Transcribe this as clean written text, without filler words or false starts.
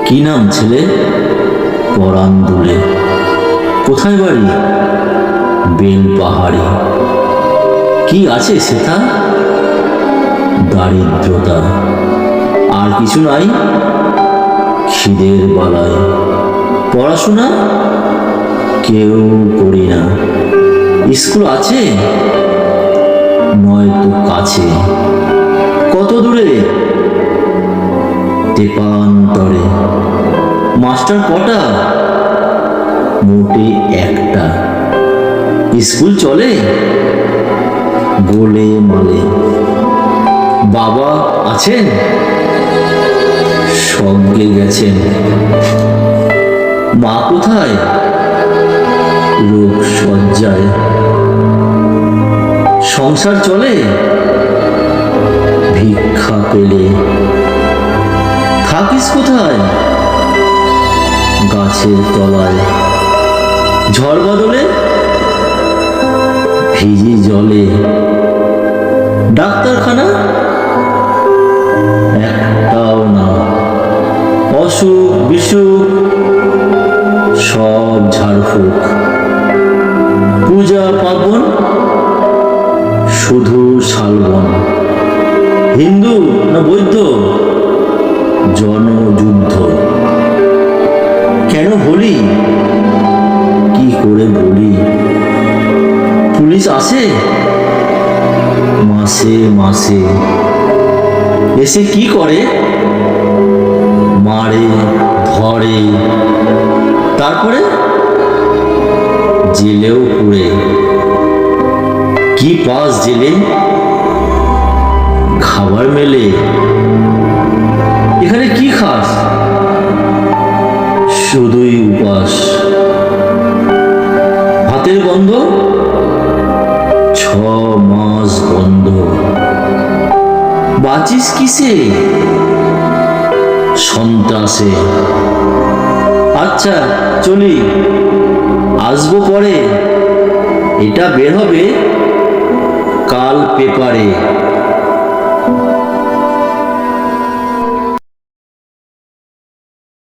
কি নাম ছেলে? পরাণ দুলে। কোথায় বাড়ি? বেল পাহাড়ে। কি আছে সেথা? দারিদ্রতা, আর কিছু নাই। খিদের বালায় পড়াশোনা কেউ করি না। স্কুল আছে নয়তো কাছে। কত দূরে? তেপান্তরে। মাস্টার কটা? মোটে একটা। স্কুল চলে গোলে মালে। বাবা আছেন? স্বর্গে গেছেন। মা কোথায়? রোগ শয্যায়। সংসার চলে ভিক্ষা পেলে। থাকিস কোথায়? গাছের তলায়। ঝড় বাদলে ভিজি জলে। ডাক্তারখানা একটাও না। অসুখ বিসুখ সব ঝাড়ফুঁক। পূজা পার্বণ শুধু শালবন। হিন্দু না বৌদ্ধ? জনযুদ্ধ। কেন বলি? কি করে বলি? পুলিশ আসে মাসে মাসে। এসে কি করে? মারে ধরে। তারপরে জেলেও পুড়ে। কি পাস জেলে? খাবার মেলে। এখানে কি খাস? শুধুই উপাস। ভাতের গন্ধ 6 মাস বন্ধ। বাঁচিস কিসে? সন্ত্রাসে। আচ্ছা চলি, আসবো পরে। এটা বের হবে কাল পেপারে।